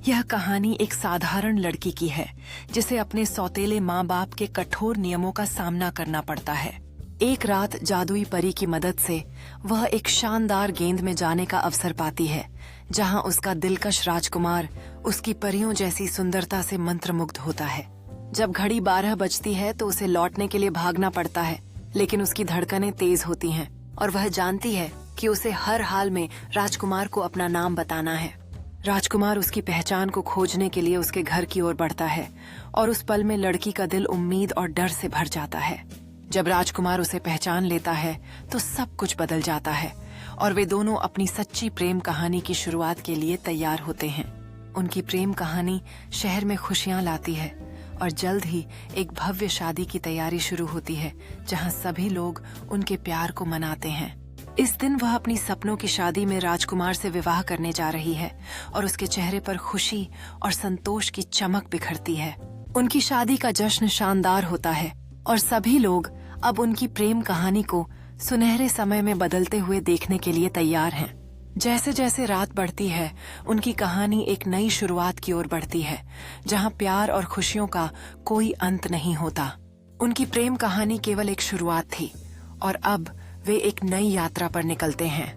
यह कहानी एक साधारण लड़की की है जिसे अपने सौतेले माँ बाप के कठोर नियमों का सामना करना पड़ता है। एक रात जादुई परी की मदद से वह एक शानदार गेंद में जाने का अवसर पाती है, जहां उसका दिलकश राजकुमार उसकी परियों जैसी सुंदरता से मंत्रमुग्ध होता है। जब घड़ी 12 बजती है तो उसे लौटने के लिए भागना पड़ता है, लेकिन उसकी धड़कनें तेज होती हैं और वह जानती है कि उसे हर हाल में राजकुमार को अपना नाम बताना है। राजकुमार उसकी पहचान को खोजने के लिए उसके घर की ओर बढ़ता है और उस पल में लड़की का दिल उम्मीद और डर से भर जाता है। जब राजकुमार उसे पहचान लेता है तो सब कुछ बदल जाता है और वे दोनों अपनी सच्ची प्रेम कहानी की शुरुआत के लिए तैयार होते हैं। उनकी प्रेम कहानी शहर में खुशियां लाती है और जल्द ही एक भव्य शादी की तैयारी शुरू होती है, जहां सभी लोग उनके प्यार को मनाते हैं। इस दिन वह अपनी सपनों की शादी में राजकुमार से विवाह करने जा रही है और उसके चेहरे पर खुशी और संतोष की चमक बिखरती है। उनकी शादी का जश्न शानदार होता है और सभी लोग अब उनकी प्रेम कहानी को सुनहरे समय में बदलते हुए देखने के लिए तैयार हैं। जैसे जैसे रात बढ़ती है, उनकी कहानी एक नई शुरुआत की ओर बढ़ती है, जहां प्यार और खुशियों का कोई अंत नहीं होता। उनकी प्रेम कहानी केवल एक शुरुआत थी और अब वे एक नई यात्रा पर निकलते हैं,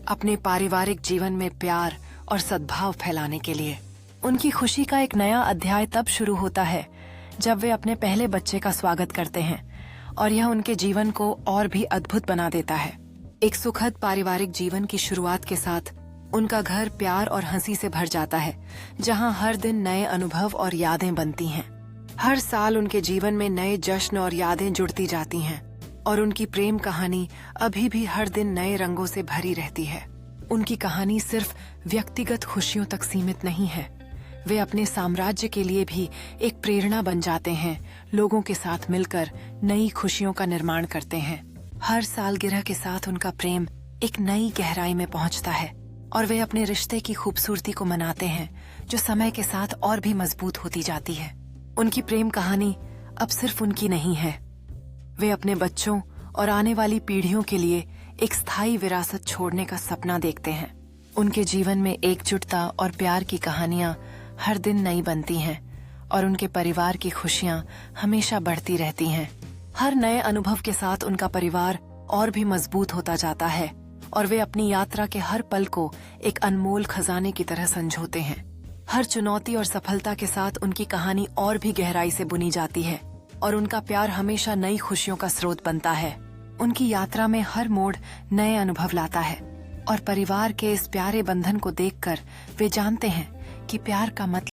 अपने पारिवारिक जीवन में प्यार और सद्भाव फैलाने के लिए। उनकी खुशी का एक नया अध्याय तब शुरू होता है जब वे अपने पहले बच्चे का स्वागत करते हैं और यह उनके जीवन को और भी अद्भुत बना देता है। एक सुखद पारिवारिक जीवन की शुरुआत के साथ उनका घर प्यार और हंसी से भर जाता है, जहां हर दिन नए अनुभव और यादें बनती हैं। हर साल उनके जीवन में नए जश्न और यादें जुड़ती जाती हैं और उनकी प्रेम कहानी अभी भी हर दिन नए रंगों से भरी रहती है। उनकी कहानी सिर्फ व्यक्तिगत खुशियों तक सीमित नहीं है, वे अपने साम्राज्य के लिए भी एक प्रेरणा बन जाते हैं। लोगों के साथ मिलकर नई खुशियों का निर्माण करते हैं। हर सालगिरह के साथ उनका प्रेम एक नई गहराई में पहुंचता है और वे अपने रिश्ते की खूबसूरती को मनाते हैं, जो समय के साथ और भी मजबूत होती जाती है। उनकी प्रेम कहानी अब सिर्फ उनकी नहीं है, वे अपने बच्चों और आने वाली पीढ़ियों के लिए एक स्थायी विरासत छोड़ने का सपना देखते हैं। उनके जीवन में एकजुटता और प्यार की कहानियां हर दिन नई बनती हैं और उनके परिवार की खुशियां हमेशा बढ़ती रहती हैं। हर नए अनुभव के साथ उनका परिवार और भी मजबूत होता जाता है और वे अपनी यात्रा के हर पल को एक अनमोल खजाने की तरह संजोते हैं। हर चुनौती और सफलता के साथ उनकी कहानी और भी गहराई से बुनी जाती है और उनका प्यार हमेशा नई खुशियों का स्रोत बनता है। उनकी यात्रा में हर मोड़ नए अनुभव लाता है और परिवार के इस प्यारे बंधन को देखकर वे जानते हैं कि प्यार का मतलब